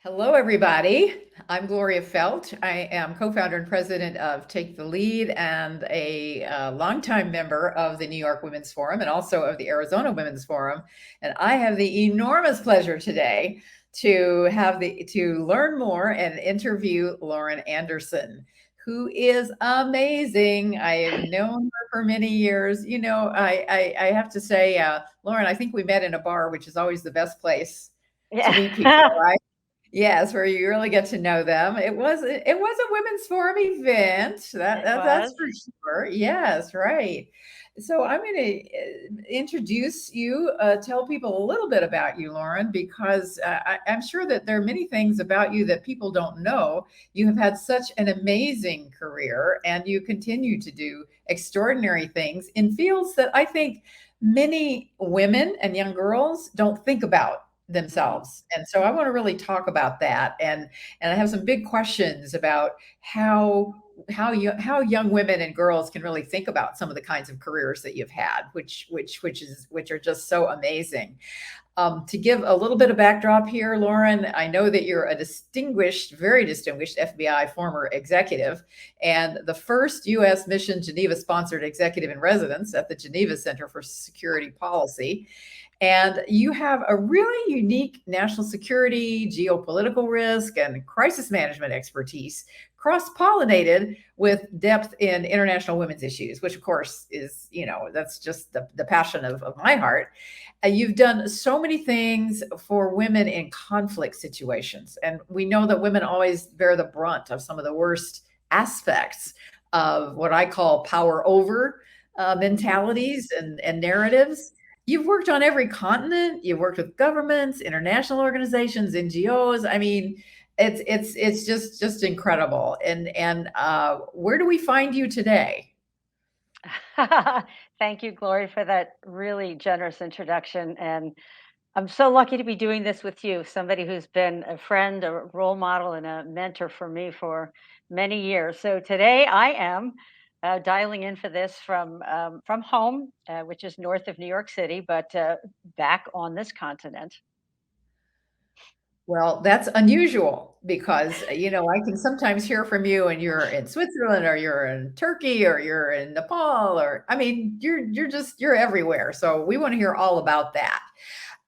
Hello, everybody. I'm Gloria Feldt. I am co-founder and president of Take the Lead and a longtime member of the New York Women's Forum and also of the Arizona Women's Forum. And I have the enormous pleasure today to learn more and interview Lauren Anderson, who is amazing. I have known her for many years. I have to say, Lauren, I think we met in a bar, which is always the best place to meet people, Yeah. right? Yes, where you really get to know them. It was a women's forum event. It That's was. for sure. Yes, right. So I'm going to introduce you, tell people a little bit about you, Lauren, because I'm sure that there are many things about you that people don't know. You have had such an amazing career, and you continue to do extraordinary things in fields that I think many women and young girls don't think about Mhm. themselves. And so I want to really talk about that. And I have some big questions about how young women and girls can really think about some of the kinds of careers that you've had, which are just so amazing. To give a little bit of backdrop here, Lauren, I know that you're a distinguished, very distinguished FBI former executive and the first U.S. mission Geneva sponsored executive in residence at the Geneva Centre for Security Policy. And you have a really unique national security, geopolitical risk, and crisis management expertise, cross pollinated with depth in international women's issues, which, of course, that's just the passion of my heart. You've done so many things for women in conflict situations. And we know that women always bear the brunt of some of the worst aspects of what I call power over Mhm. mentalities and narratives. You've worked on every continent. You've worked with governments, international organizations, NGOs. I mean, it's just incredible. And where do we find you today? Thank you, Glory, for that really generous introduction. And I'm so lucky to be doing this with you, somebody who's been a friend, a role model, and a mentor for me for many years. So today I am dialing in for this from home, which is north of New York City, but back on this continent. Well, that's unusual because, I can sometimes hear from you and you're in Switzerland or you're in Turkey or you're in Nepal or I mean, you're everywhere. So we want to hear all about that.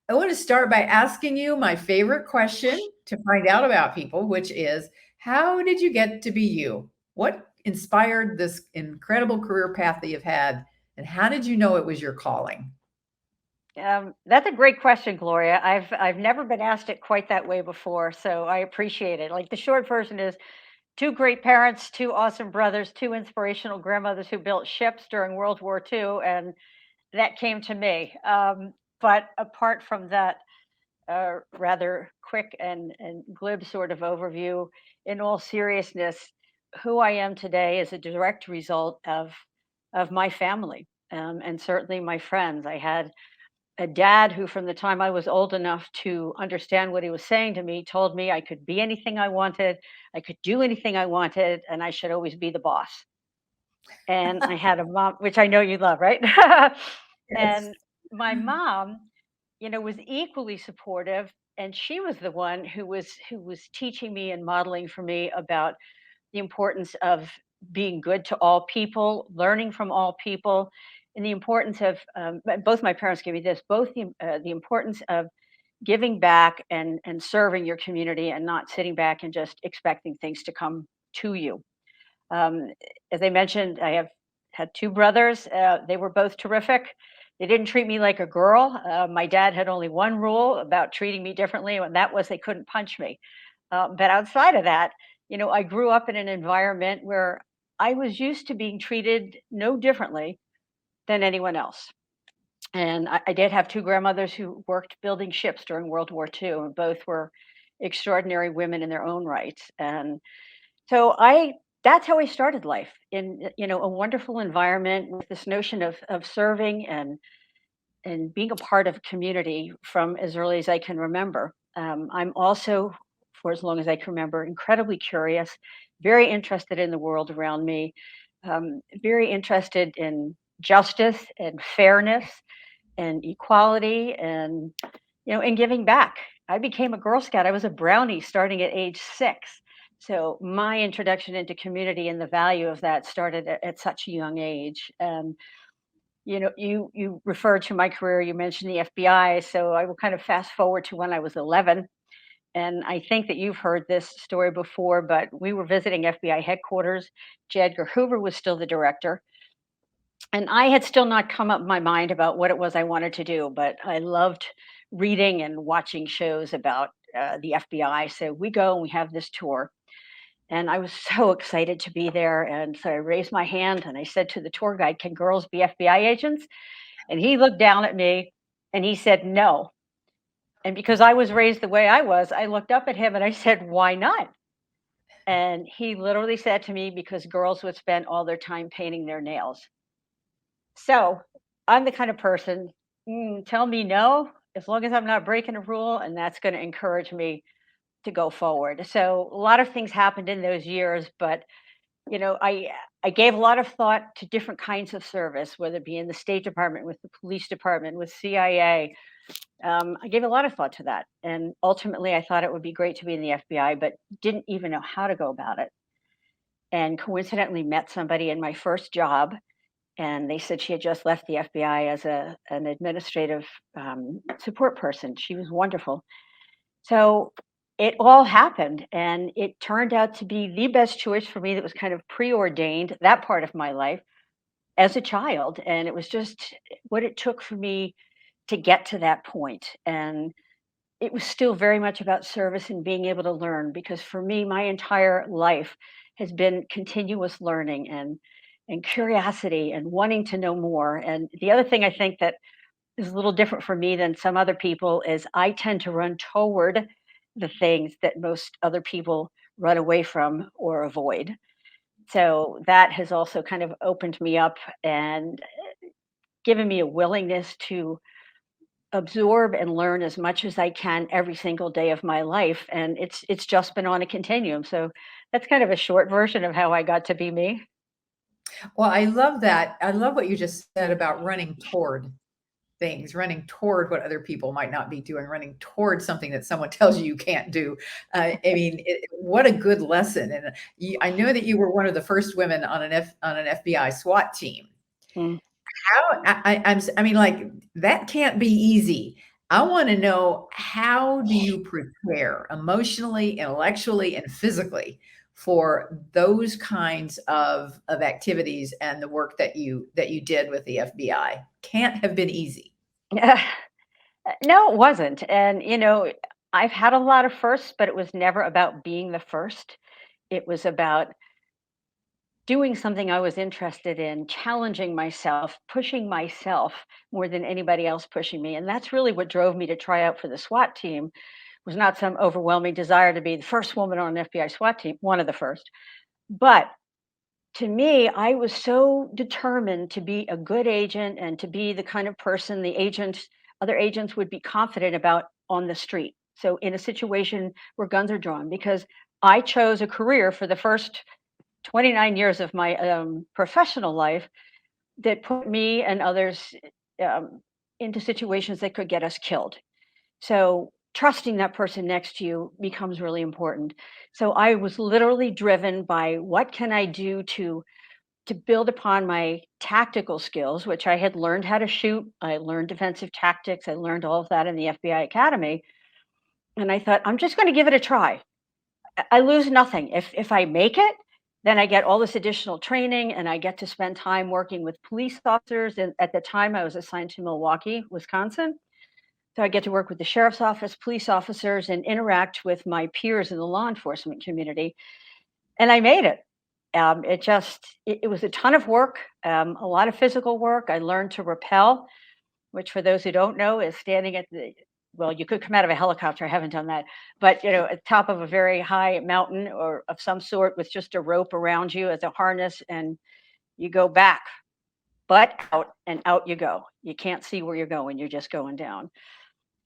I want to start by asking you my favorite question to find out about people, which is how did you get to be you? What inspired this incredible career path that you've had and how did you know it was your calling? That's a great question, Gloria. I've never been asked it quite that way before, so I appreciate it. Like the short version is two great parents, two awesome brothers, two inspirational grandmothers who built ships during World War II, and that came to me. But apart from that rather quick and glib sort of overview, in all seriousness, who I am today is a direct result of my family and certainly my friends. I had a dad who, from the time I was old enough to understand what he was saying to me, told me I could be anything I wanted, I could do anything I wanted, and I should always be the boss. And I had a mom, which I know you love, right? Yes. And my mom, was equally supportive, and she was the one who was teaching me and modeling for me about the importance of being good to all people, learning from all people, and the importance of both my parents gave me this, both the importance of giving back and serving your community and not sitting back and just expecting things to come to you. Um, as I mentioned, I have had two brothers. They were both terrific. They didn't treat me like a girl. My dad had only one rule about treating me differently, and that was they couldn't punch me. But outside of that, I grew up in an environment where I was used to being treated no differently than anyone else. And I did have two grandmothers who worked building ships during World War II, and both were extraordinary women in their own right. And so that's how I started life in a wonderful environment with this notion of serving and being a part of community from as early as I can remember. I'm also, for as long as I can remember, incredibly curious, very interested in the world around me, very interested in justice and fairness and equality and and giving back. I became a Girl Scout. I was a brownie starting at age 6. So my introduction into community and the value of that started at such a young age. You referred to my career. You mentioned the FBI, so I will kind of fast forward to when I was 11. And I think that you've heard this story before, but we were visiting FBI headquarters. J. Edgar Hoover was still the director. And I had still not come up in my mind about what it was I wanted to do, but I loved reading and watching shows about the FBI. So we go and we have this tour. And I was so excited to be there. And so I raised my hand and I said to the tour guide, "Can girls be FBI agents?" And he looked down at me and he said, "No." And because I was raised the way I was, I looked up at him and I said, "Why not?" And he literally said to me, "Because girls would spend all their time painting their nails." So I'm the kind of person, tell me no, as long as I'm not breaking a rule, and that's going to encourage me to go forward. So a lot of things happened in those years, but I gave a lot of thought to different kinds of service, whether it be in the State Department, with the police department, with CIA. I gave a lot of thought to that, and ultimately, I thought it would be great to be in the FBI, but didn't even know how to go about it. And coincidentally, met somebody in my first job, and they said she had just left the FBI as an administrative support person. She was wonderful. So it all happened, and it turned out to be the best choice for me. That was kind of preordained, that part of my life as a child, and it was just what it took for me to get to that point. And it was still very much about service and being able to learn, because for me, my entire life has been continuous learning and curiosity and wanting to know more. And the other thing I think that is a little different for me than some other people is I tend to run toward the things that most other people run away from or avoid. So that has also kind of opened me up and given me a willingness to absorb and learn as much as I can every single day of my life, and it's just been on a continuum. So that's kind of a short version of how I got to be me. Well, I love that. I love what you just said about running toward things, running toward what other people might not be doing, running toward something that someone tells you you can't do. I mean, what a good lesson. And I know that you were one of the first women on an FBI SWAT team. Mm. How I mean, like, that can't be easy. I wanna know, how do you prepare emotionally, intellectually, and physically for those kinds of activities and the work that you did with the FBI? Can't have been easy. No, it wasn't. And I've had a lot of firsts, but it was never about being the first. It was about doing something I was interested in, challenging myself, pushing myself more than anybody else pushing me. And that's really what drove me to try out for the SWAT team. Was not some overwhelming desire to be the first woman on an FBI SWAT team, one of the first. But to me, I was so determined to be a good agent and to be the kind of person other agents would be confident about on the street. So in a situation where guns are drawn, because I chose a career for the first 29 years of my professional life that put me and others um, into situations that could get us killed. So trusting that person next to you becomes really important. So I was literally driven by what can I do to build upon my tactical skills, which I had learned how to shoot. I learned defensive tactics. I learned all of that in the FBI Academy. And I thought, I'm just going to give it a try. I lose nothing. If I make it, then I get all this additional training and I get to spend time working with police officers. And at the time, I was assigned to Milwaukee, Wisconsin. So I get to work with the sheriff's office, police officers, and interact with my peers in the law enforcement community. And I made it. It was a ton of work, a lot of physical work. I learned to rappel, which for those who don't know is standing well, you could come out of a helicopter. I haven't done that, but at the top of a very high mountain or of some sort with just a rope around you as a harness, and you go back, butt out, and out you go. You can't see where you're going. You're just going down.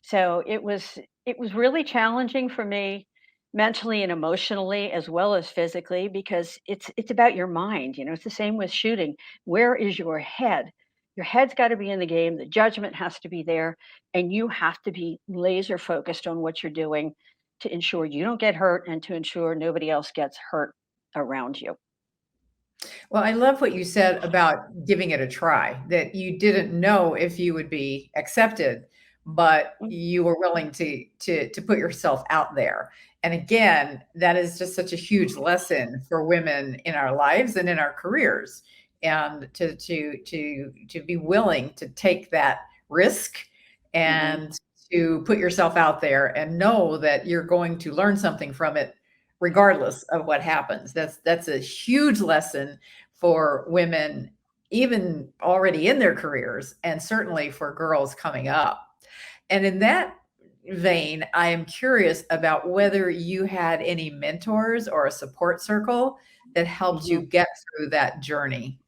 So it was really challenging for me mentally and emotionally as well as physically, because it's about your mind. It's the same with shooting. Where is your head? Your head's got to be in the game. The judgment has to be there. And you have to be laser focused on what you're doing to ensure you don't get hurt and to ensure nobody else gets hurt around you. Well, I love what you said about giving it a try, that you didn't know if you would be accepted, but Mm. you were willing to put yourself out there. And again, that is just such a huge lesson for women in our lives and in our careers. And to be willing to take that risk Hmm. and to put yourself out there and know that you're going to learn something from it regardless of what happens. That's a huge lesson for women, even already in their careers, and certainly for girls coming up. And in that vein, I am curious about whether you had any mentors or a support circle that helped you Hmm. get through that journey.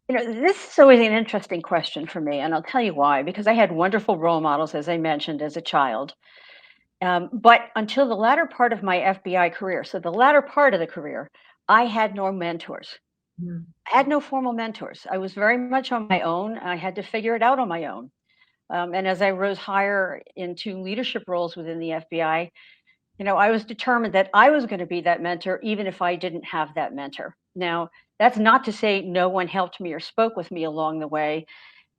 This is always an interesting question for me, and I'll tell you why. Because I had wonderful role models, as I mentioned, as a child. But until the latter part of my FBI career, so the latter part of the career, I had no mentors. Mhm. I had no formal mentors. I was very much on my own. I had to figure it out on my own. And as I rose higher into leadership roles within the FBI, I was determined that I was going to be that mentor, even if I didn't have that mentor. Now, that's not to say no one helped me or spoke with me along the way,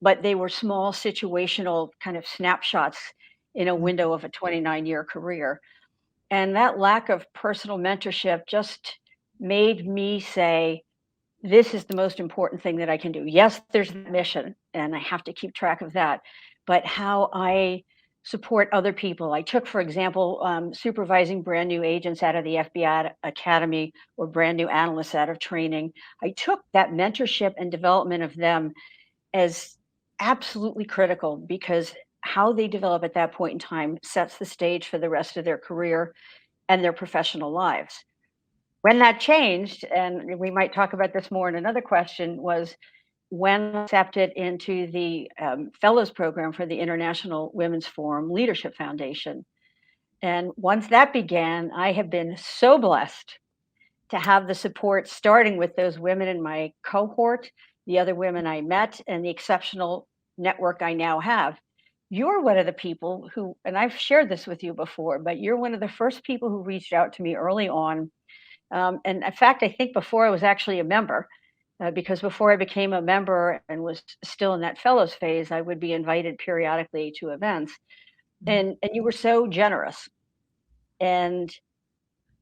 but they were small situational kind of snapshots in a window of a 29-year career. And that lack of personal mentorship just made me say, this is the most important thing that I can do. Yes, there's the mission, and I have to keep track of that. But how I support other people. I took, for example, supervising brand new agents out of the FBI Academy or brand new analysts out of training. I took that mentorship and development of them as absolutely critical because how they develop at that point in time sets the stage for the rest of their career and their professional lives. When that changed, and we might talk about this more in another question, was when accepted into the fellows program for the International Women's Forum Leadership Foundation. And once that began, I have been so blessed to have the support starting with those women in my cohort, the other women I met, and the exceptional network I now have. You're one of the people who, and I've shared this with you before, but you're one of the first people who reached out to me early on. And in fact, I think before I was actually a member, because before I became a member and was still in that fellows phase, I would be invited periodically to events. And you were so generous. And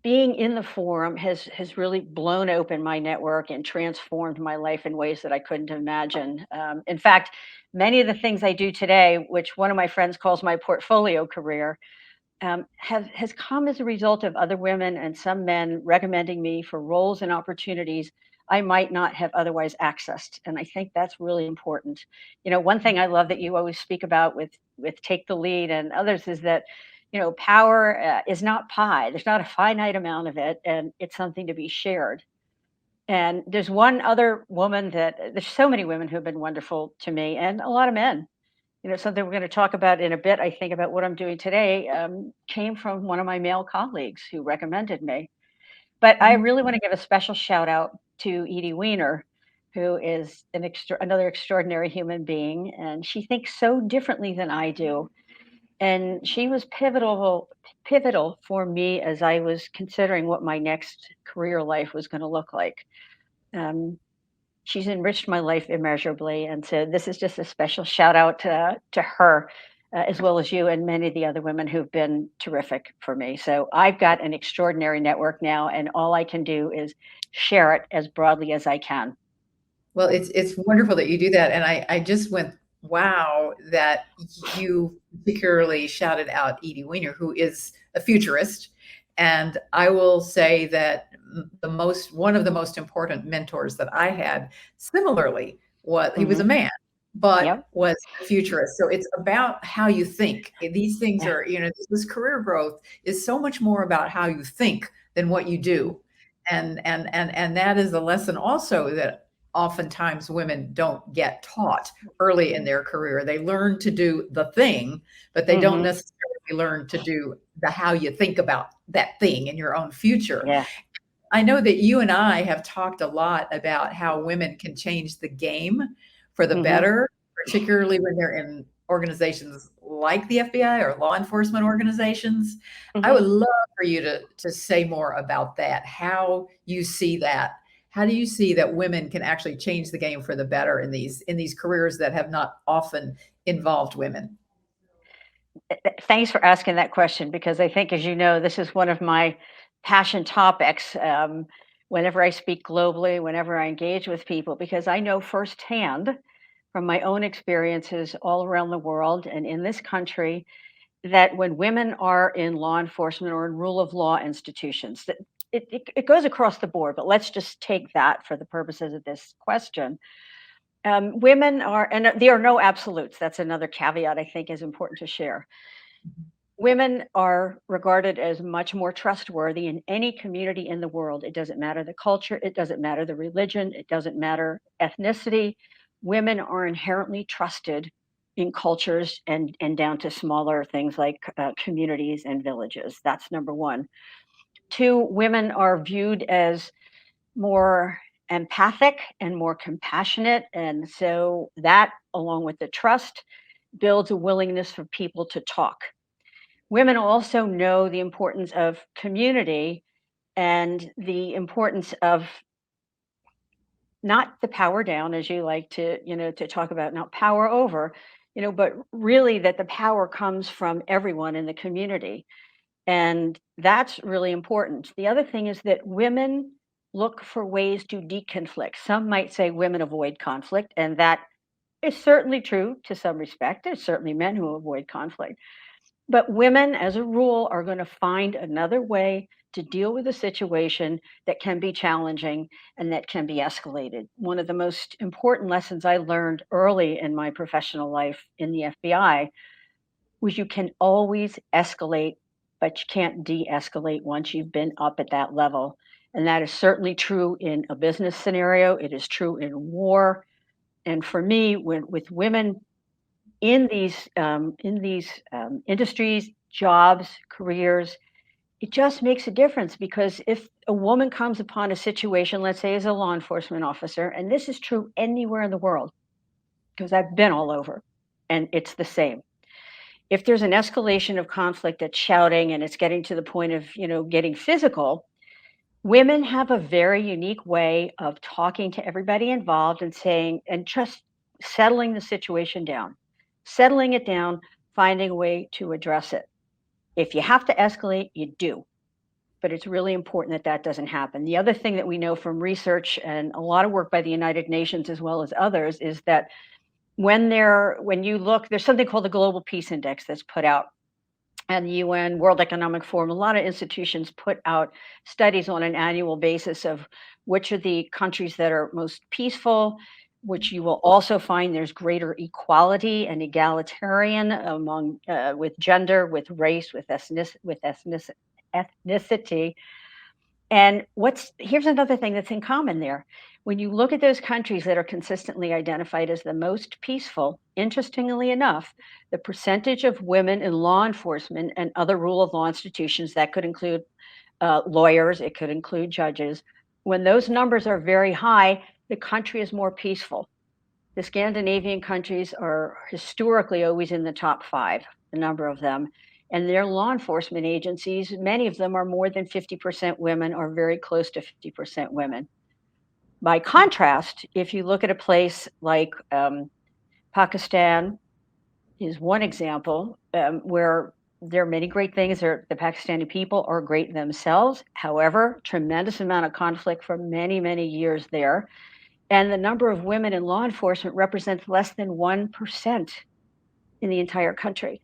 being in the forum has really blown open my network and transformed my life in ways that I couldn't imagine. In fact, many of the things I do today, which one of my friends calls my portfolio career, has come as a result of other women and some men recommending me for roles and opportunities I might not have otherwise accessed. And I think that's really important. One thing I love that you always speak about with take the lead and others is that power is not pie. There's not a finite amount of it, and it's something to be shared. And there's one other woman there's so many women who have been wonderful to me, and a lot of men. Something we're going to talk about in a bit, I think, about what I'm doing today, came from one of my male colleagues who recommended me. But I Mhm. really want to give a special shout out to Edie Weiner, who is another extraordinary human being. And she thinks so differently than I do. And she was pivotal for me as I was considering what my next career life was going to look like. Um, she's enriched my life immeasurably, and so this is just a special shout out to her, as well as you and many of the other women who've been terrific for me. So I've got an extraordinary network now, and all I can do is share it as broadly as I can. Well, it's wonderful that you do that, and I just went, "Wow," that you particularly shouted out Edie Weiner, who is a futurist, and I will say that the most one of the most important mentors that I had, similarly, what he was a Hmm. man, but Yep. was a futurist. So it's about how you think. These things Yeah. are, this career growth is so much more about how you think than what you Mhm. do. And that is a lesson also that oftentimes women don't get taught early in their career. They learn to do the thing, but they don't Hmm. necessarily learn to do the how you think about that thing in your own future. Yeah. I know that you and I have talked a lot about how women can change the game for the Mhm. better, particularly when they're in organizations like the FBI or law enforcement organizations. I would Mhm. love for you to say more about that, how you see that. How do you see that women can actually change the game for the better in these careers that have not often involved women? Thanks for asking that question because I think, as you know, this is one of my passion topics. Whenever I speak globally, whenever I engage with people, because I know firsthand from my own experiences all around the world and in this country that when women are in law enforcement or in rule of law institutions, that it goes across the board, but let's just take that for the purposes of this question. Women are, and there are no absolutes. That's another caveat I think is important to share. Women are regarded as much more trustworthy in any community in the world. It doesn't matter the culture, it doesn't matter the religion, it doesn't matter ethnicity. Women are inherently trusted in cultures and down to smaller things like communities and villages. That's number one. Two, women are viewed as more empathic and more compassionate. And so that, along with the trust, builds a willingness for people to talk. Women also know the importance of community and the importance of not the power down, as you like to, to talk about, not power over, but really that the power comes from everyone in the community. And that's really important. The other thing is that women look for ways to deconflict. Some might say women avoid conflict, and that is certainly true to some respect. There's certainly men who avoid conflict. But women, as a rule, are going to find another way to deal with a situation that can be challenging and that can be escalated. One of the most important lessons I learned early in my professional life in the FBI was you can always escalate, but you can't de escalate once you've been up at that level. And that is certainly true in a business scenario, it is true in war. And for me, with women in these industries, jobs, careers, it just makes a difference because if a woman comes upon a situation, let's say as a law enforcement officer, and this is true anywhere in the world because I've been all over, and it's the same. If there's an escalation of conflict that's shouting and it's getting to the point of getting physical, women have a very unique way of talking to everybody involved and saying, and just settling the situation down, settling it down, finding a way to address it. If you have to escalate, you do. But it's really important that that doesn't happen. The other thing that we know from research and a lot of work by the United Nations as well as others is that when you look, there's something called the Global Peace Index that's put out, and the UN, World Economic Forum, a lot of institutions put out studies on an annual basis of which are the countries that are most peaceful, which you will also find there's greater equality and egalitarian among with gender, with race, with ethnicity. And here's another thing that's in common there. When you look at those countries that are consistently identified as the most peaceful, interestingly enough, the percentage of women in law enforcement and other rule of law institutions, that could include lawyers, it could include judges, when those numbers are very high, the country is more peaceful. The Scandinavian countries are historically always in the top five, a number of them. And their law enforcement agencies, many of them are more than 50% women or very close to 50% women. By contrast, if you look at a place like Pakistan, is one example where there are many great things. The Pakistani people are great themselves. However, tremendous amount of conflict for many, many years there. And the number of women in law enforcement represents less than 1% in the entire country.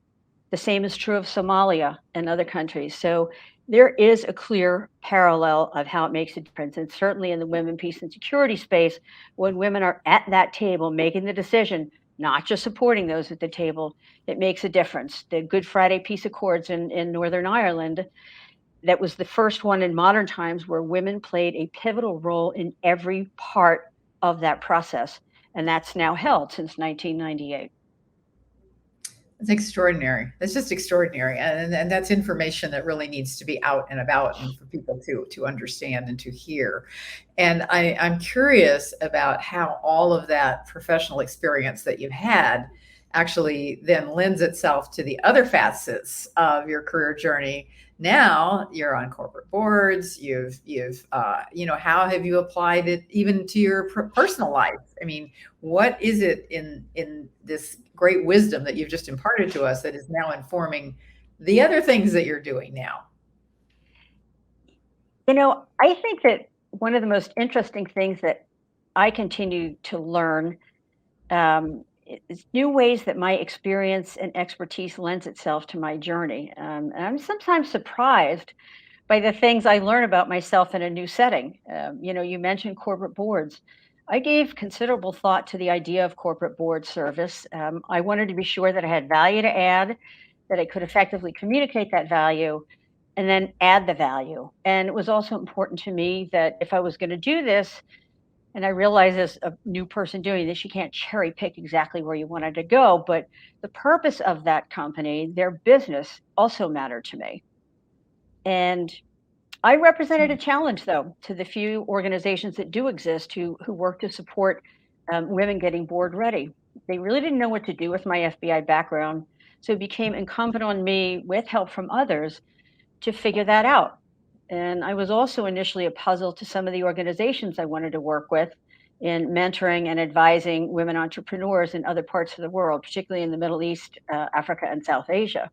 The same is true of Somalia and other countries. So there is a clear parallel of how it makes a difference. And certainly in the women, peace, and security space, when women are at that table making the decision, not just supporting those at the table, it makes a difference. The Good Friday Peace Accords in Northern Ireland, that was the first one in modern times where women played a pivotal role in every part of that process. And that's now held since 1998. It's extraordinary. It's just extraordinary. And that's information that really needs to be out and about and for people to understand and to hear. And I'm curious about how all of that professional experience that you've had actually then lends itself to the other facets of your career journey. Now you're on corporate boards. How have you applied it even to your personal life? I mean, what is it in this great wisdom that you've just imparted to us that is now informing the other things that you're doing now? I think that one of the most interesting things that I continue to learn is new ways that my experience and expertise lends itself to my journey. And I'm sometimes surprised by the things I learn about myself in a new setting. You mentioned corporate boards. I gave considerable thought to the idea of corporate board service. I wanted to be sure that I had value to add, that I could effectively communicate that value, and then add the value. And it was also important to me that if I was going to do this, and I realize as a new person doing this, you can't cherry pick exactly where you wanted to go, but the purpose of that company, their business, also mattered to me. And I represented a challenge, though, to the few organizations that do exist who work to support women getting board ready. They really didn't know what to do with my FBI background, so it became incumbent on me, with help from others, to figure that out. And I was also initially a puzzle to some of the organizations I wanted to work with in mentoring and advising women entrepreneurs in other parts of the world, particularly in the Middle East, Africa, and South Asia.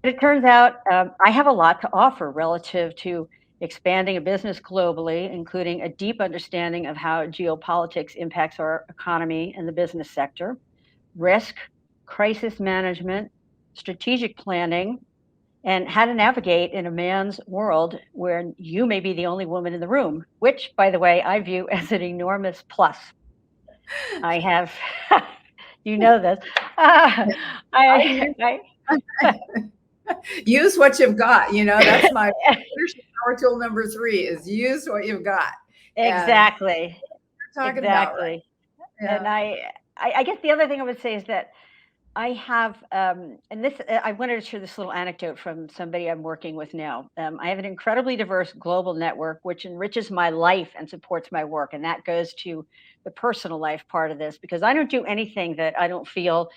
But it turns out I have a lot to offer relative to expanding a business globally, including a deep understanding of how geopolitics impacts our economy and the business sector, risk, crisis management, strategic planning, and how to navigate in a man's world where you may be the only woman in the room, which, by the way, I view as an enormous plus. I have, you know this. I, I, use what you've got. That's my leadership power tool number 3 is use what you've got. And exactly, you're talking about right. exactly. And Yeah. I guess the other thing I would say is that I have, and this, I wanted to share this little anecdote from somebody I'm working with now. I have an incredibly diverse global network, which enriches my life and supports my work. And that goes to the personal life part of this, because I don't do anything that I don't feel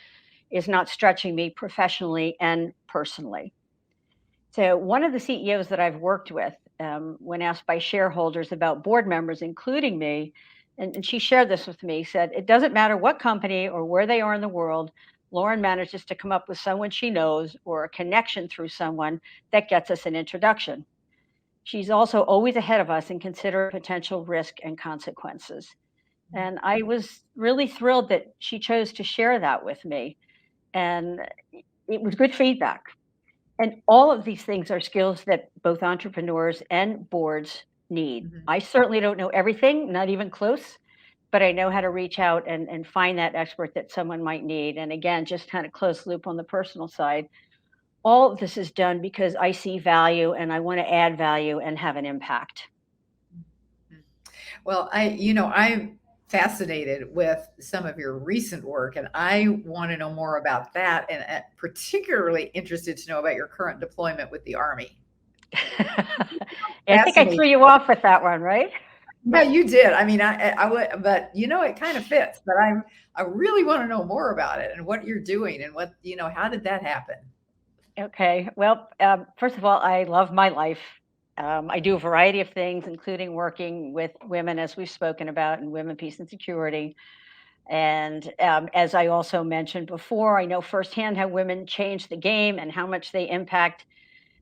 is not stretching me professionally and personally. So, one of the CEOs that I've worked with, when asked by shareholders about board members, including me, and she shared this with me, said, "It doesn't matter what company or where they are in the world, Lauren manages to come up with someone she knows or a connection through someone that gets us an introduction. She's also always ahead of us and consider potential risk and consequences." And I was really thrilled that she chose to share that with me. And it was good feedback. And all of these things are skills that both entrepreneurs and boards need. Mhm. I certainly don't know everything, not even close, but I know how to reach out and find that expert that someone might need. And again, just kind of close loop on the personal side. All of this is done because I see value and I want to add value and have an impact. Well, I'm fascinated with some of your recent work, and I want to know more about that, and particularly interested to know about your current deployment with the Army. I think I Fascinating. threw you off with that one, right? Yeah, you did. I mean, I would, but it kind of fits. But I really want to know more about it and what you're doing and how did that happen? Okay. Well, first of all, I love my life. I do a variety of things, including working with women, as we've spoken about, in women, peace, and security. And as I also mentioned before, I know firsthand how women change the game and how much they impact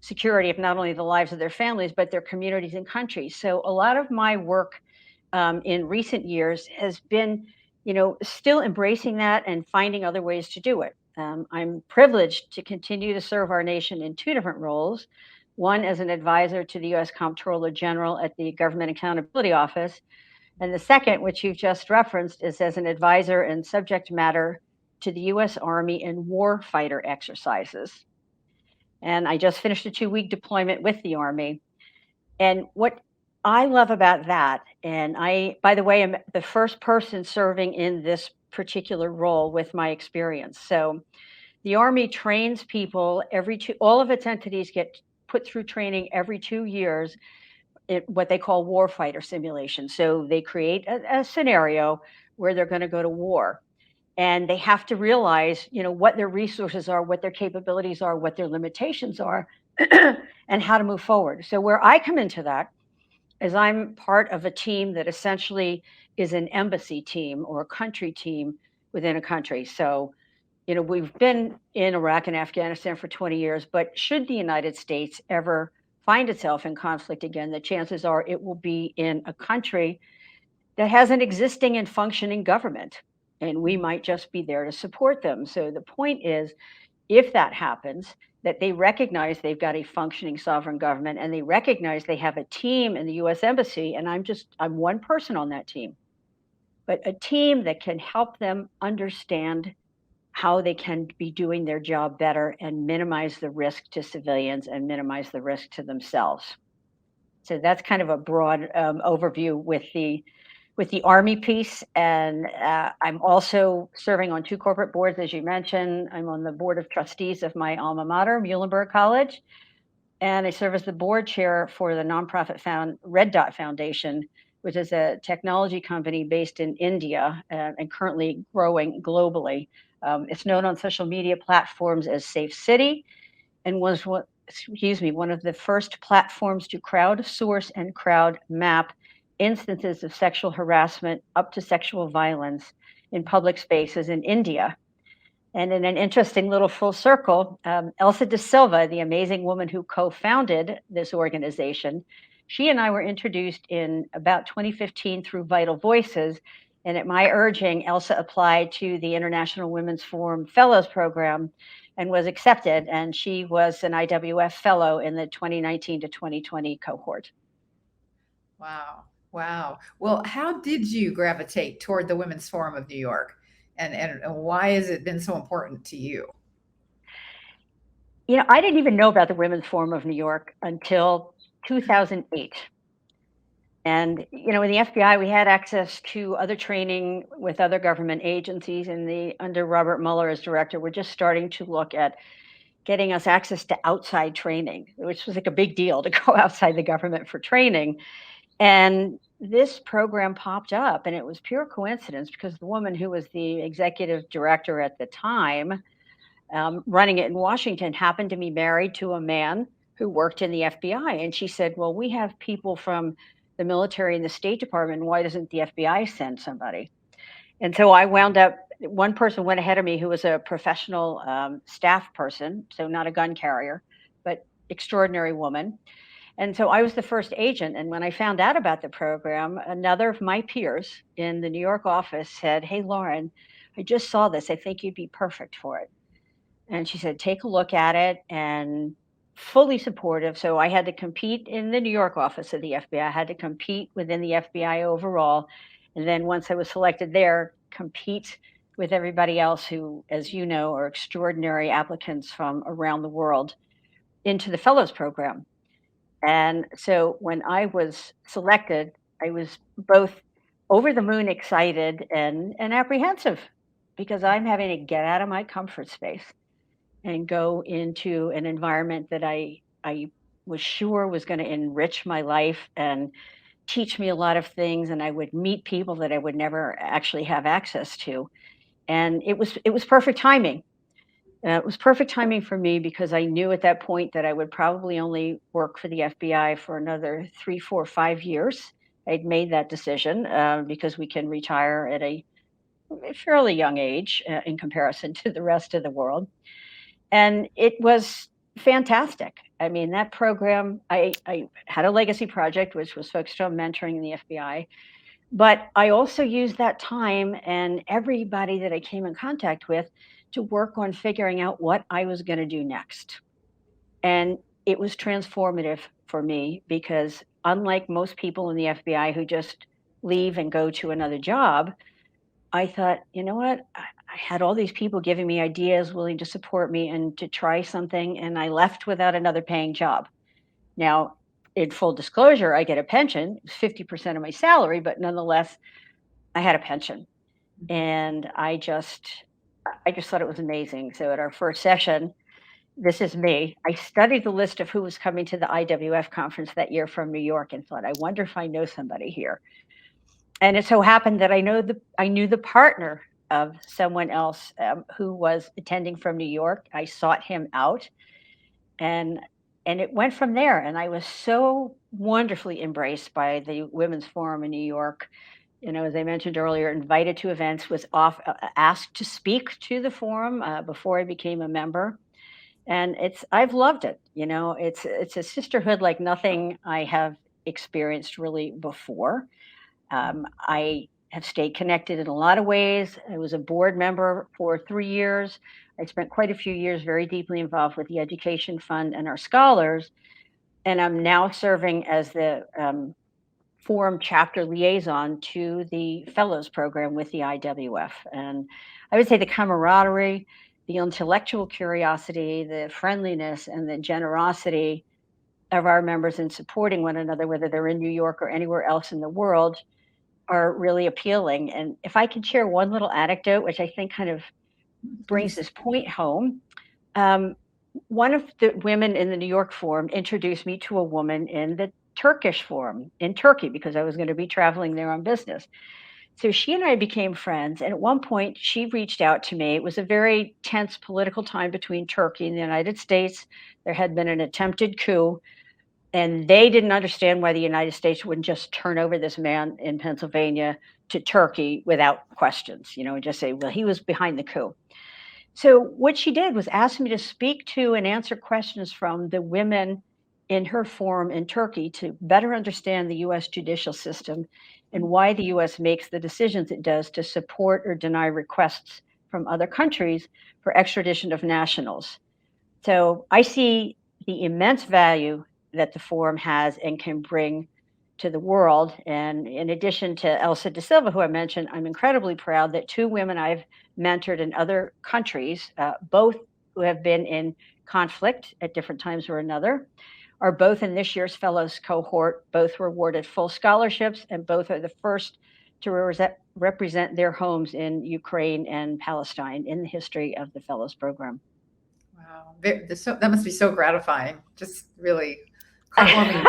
security of not only the lives of their families, but their communities and countries. So a lot of my work in recent years has been, still embracing that and finding other ways to do it. I'm privileged to continue to serve our nation in 2 different roles. One as an advisor to the U.S. Comptroller General at the Government Accountability Office, and the second, which you've just referenced, is as an advisor and subject matter to the U.S. Army in warfighter exercises. And I just finished a 2-week deployment with the Army. And what I love about that, and I, by the way, am the first person serving in this particular role with my experience. So The Army trains people all of its entities get put through training every 2 years, what they call warfighter simulation. So they create a scenario where they're going to go to war, and they have to realize, what their resources are, what their capabilities are, what their limitations are, and how to move forward. So where I come into that is I'm part of a team that essentially is an embassy team or a country team within a country. So, we've been in Iraq and Afghanistan for 20 years, but should the United States ever find itself in conflict again, the chances are it will be in a country that has an existing and functioning government. And we might just be there to support them. So the point is, if that happens, that they recognize they've got a functioning sovereign government, and they recognize they have a team in the US Embassy. And I'm one person on that team, but a team that can help them understand how they can be doing their job better and minimize the risk to civilians and minimize the risk to themselves. So that's kind of a broad overview with the Army piece. And I'm also serving on two corporate boards, as you mentioned. I'm on the board of trustees of my alma mater, Muhlenberg College, and I serve as the board chair for the nonprofit Red Dot Foundation, which is a technology company based in India and currently growing globally. It's known on social media platforms as Safe City, and was one of the first platforms to crowdsource and crowd map instances of sexual harassment up to sexual violence in public spaces in India. And in an interesting little full circle, Elsa de Silva, the amazing woman who co-founded this organization, she and I were introduced in about 2015 through Vital Voices. And at my urging, Elsa applied to the International Women's Forum Fellows Program and was accepted. And she was an IWF Fellow in the 2019 to 2020 cohort. Wow. Wow. Well, how did you gravitate toward the Women's Forum of New York? And why has it been so important to you? I didn't even know about the Women's Forum of New York until 2008. And, in the FBI, we had access to other training with other government agencies. And under Robert Mueller as director, we're just starting to look at getting us access to outside training, which was like a big deal to go outside the government for training. And this program popped up, and it was pure coincidence because the woman who was the executive director at the time, running it in Washington, happened to be married to a man who worked in the FBI. And she said, well, we have people from the military and the State Department. Why doesn't the FBI send somebody? And so I wound up, one person went ahead of me who was a professional staff person, so not a gun carrier, but extraordinary woman. And so I was the first agent. And when I found out about the program, another of my peers in the New York office said, hey, Lauren, I just saw this. I think you'd be perfect for it. And she said, take a look at it, and fully supportive. So I had to compete in the New York office of the FBI. I had to compete within the FBI overall. And then once I was selected there, compete with everybody else who, as you know, are extraordinary applicants from around the world into the fellows program. And so when I was selected, I was both over the moon excited and apprehensive, because I'm having to get out of my comfort space and go into an environment that I was sure was going to enrich my life and teach me a lot of things, and I would meet people that I would never actually have access to. And it was perfect timing. It was perfect timing for me because I knew at that point that I would probably only work for the FBI for another 3, 4, 5 years. I'd made that decision because we can retire at a fairly young age in comparison to the rest of the world. And it was fantastic. I mean, that program, I had a legacy project which was focused on mentoring in the FBI, but I also used that time and everybody that I came in contact with to work on figuring out what I was going to do next. And it was transformative for me because, unlike most people in the FBI who just leave and go to another job, I thought, you know what? I had all these people giving me ideas, willing to support me and to try something, and I left without another paying job. Now, in full disclosure, I get a pension, 50% of my salary, but nonetheless, I had a pension. And I just I just thought it was amazing. So at our first session, this is me. I studied the list of who was coming to the IWF conference that year from New York and thought, I wonder if I know somebody here. And it so happened that I knew the partner of someone else who was attending from New York. I sought him out, and it went from there. And I was so wonderfully embraced by the Women's Forum in New York. As I mentioned earlier, invited to events, was asked to speak to the forum before I became a member, and I've loved it. It's a sisterhood like nothing I have experienced really before. I have stayed connected in a lot of ways. I was a board member for 3 years. I spent quite a few years very deeply involved with the Education Fund and our scholars. And I'm now serving as the forum chapter liaison to the fellows program with the IWF. And I would say the camaraderie, the intellectual curiosity, the friendliness, and the generosity of our members in supporting one another, whether they're in New York or anywhere else in the world, are really appealing. And if I can share one little anecdote, which I think kind of brings Please. this point home, um, one of the women in the New York forum introduced me to a woman in the Turkish forum in Turkey because I was going to be traveling there on business. So she and I became friends. And at one point, she reached out to me. It was a very tense political time between Turkey and the United States. There had been an attempted coup, and they didn't understand why the United States wouldn't just turn over this man in Pennsylvania to Turkey without questions, and just say, well, he was behind the coup. So what she did was ask me to speak to and answer questions from the women in her forum in Turkey to better understand the US judicial system and why the US makes the decisions it does to support or deny requests from other countries for extradition of nationals. So I see the immense value that the forum has and can bring to the world. And in addition to Elsa de Silva, who I mentioned, I'm incredibly proud that two women I've mentored in other countries, both who have been in conflict at different times or another, are both in this year's fellows cohort. Both were awarded full scholarships, and both are the first to represent their homes in Ukraine and Palestine in the history of the fellows program. Wow. That must be so gratifying. Just really heartwarming.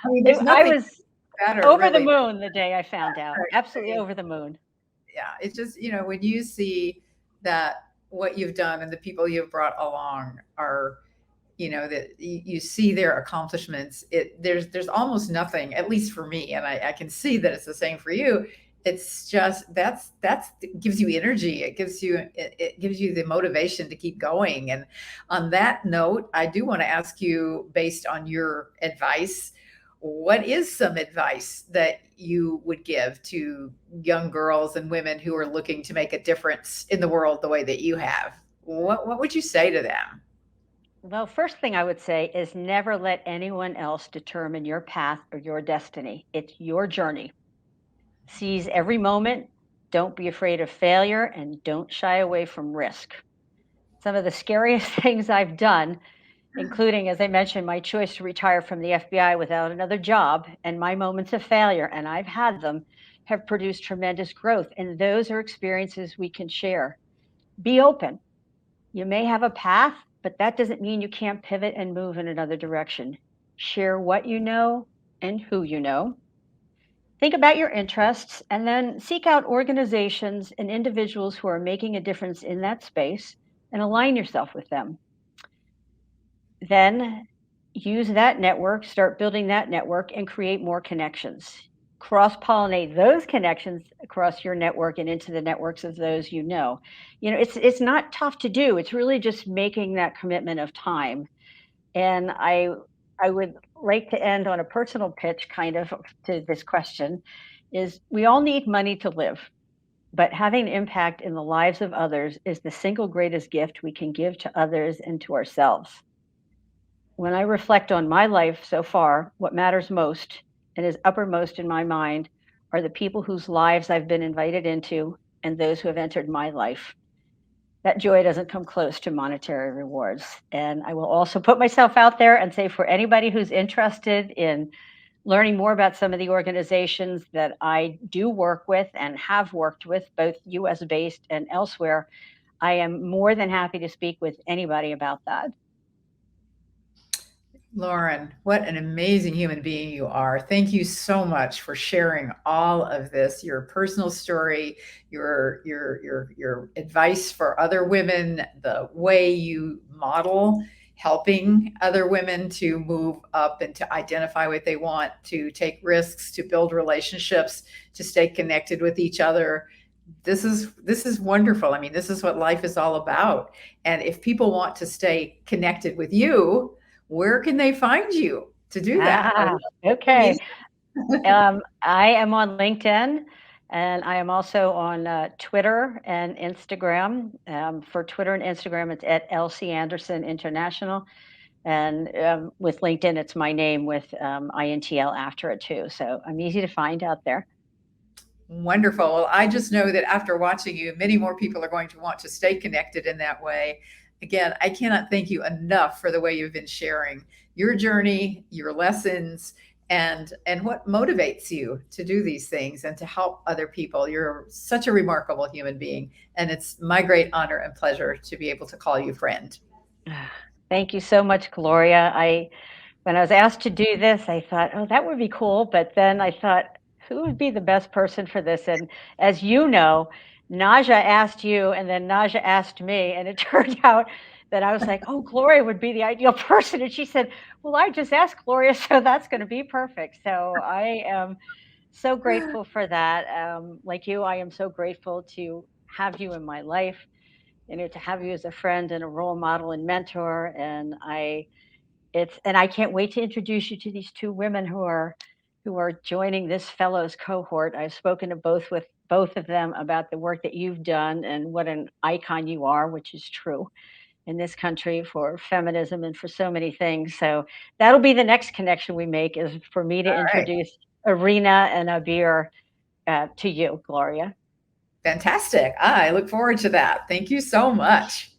I mean, there's I nothing was better, over the really. moon the day I found out. Absolutely over the moon. Yeah, it's just, when you see that what you've done and the people you've brought along are, that you see their accomplishments, there's almost nothing, at least for me, and I can see that it's the same for you. It's just that's it gives you energy. It gives you the motivation to keep going. And on that note, I do want to ask you, based on your advice, what is some advice that you would give to young girls and women who are looking to make a difference in the world the way that you have? What would you say to them? Well, first thing I would say is never let anyone else determine your path or your destiny. It's your journey. Seize every moment. Don't be afraid of failure and don't shy away from risk. Some of the scariest things I've done, including, as I mentioned, my choice to retire from the FBI without another job and my moments of failure, and I've had them, have produced tremendous growth. And those are experiences we can share. Be open. You may have a path, but that doesn't mean you can't pivot and move in another direction. Share what you know and who you know. Think about your interests and then seek out organizations and individuals who are making a difference in that space and align yourself with them. Then use that network, start building that network, and create more connections. Cross pollinate those connections across your network and into the networks of those you know. It's not tough to do. It's really just making that commitment of time. And I would like to end on a personal pitch kind of to this question is we all need money to live, but having an impact in the lives of others is the single greatest gift we can give to others and to ourselves. When I reflect on my life so far, what matters most and is uppermost in my mind are the people whose lives I've been invited into and those who have entered my life. That joy doesn't come close to monetary rewards. And I will also put myself out there and say for anybody who's interested in learning more about some of the organizations that I do work with and have worked with, both US based and elsewhere, I am more than happy to speak with anybody about that. Lauren, what an amazing human being you are. Thank you so much for sharing all of this, your personal story, your advice for other women, the way you model helping other women to move up and to identify what they want, to take risks, to build relationships, to stay connected with each other. This is wonderful. I mean, this is what life is all about. And if people want to stay connected with you, where can they find you to do that? Are Ah, you okay. I am on LinkedIn, and I am also on Twitter and Instagram. For Twitter and Instagram, it's at LC Anderson International. And with LinkedIn, it's my name with INTL after it too. So I'm easy to find out there. wonderful. Well, I just know that after watching you, many more people are going to want to stay connected in that way. Again, I cannot thank you enough for the way you've been sharing your journey, your lessons, and what motivates you to do these things and to help other people. You're such a remarkable human being, and it's my great honor and pleasure to be able to call you friend. Ah, thank you so much, Gloria. When I was asked to do this, I thought, oh, that would be cool. But then I thought, who would be the best person for this? And as you know, Naja asked you, and then Naja asked me, and it turned out that I was like, oh, Gloria would be the ideal person. And she said, well, I just asked Gloria, so that's going to be perfect. So I am so grateful for that. Like you, I am so grateful to have you in my life, to have you as a friend and a role model and mentor. And I can't wait to introduce you to these two women who are joining this fellows cohort. I've spoken to both of them about the work that you've done and what an icon you are, which is true in this country for feminism and for so many things. So that'll be the next connection we make, is for me to All right. introduce Arena and Abir to you, Gloria. Fantastic. I look forward to that. Thank you so much.